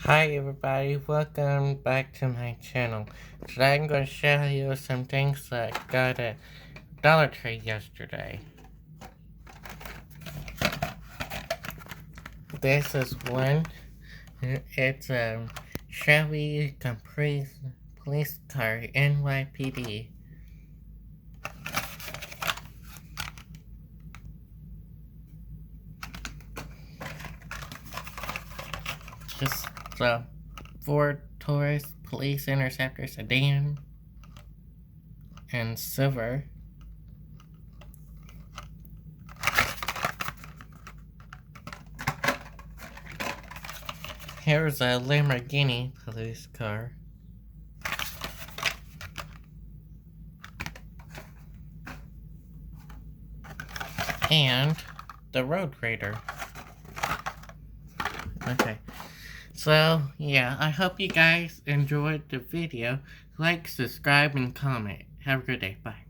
Hi everybody, welcome back to my channel. Today I'm going to show you some things that I got at Dollar Tree yesterday. This is one. It's a Chevy Caprice police car, NYPD. Just the Ford Taurus Police Interceptor sedan and silver. Here's a Lamborghini police car. And the Road Raider. Okay. So, yeah, I hope you guys enjoyed the video. Like, subscribe, and comment. Have a good day. Bye.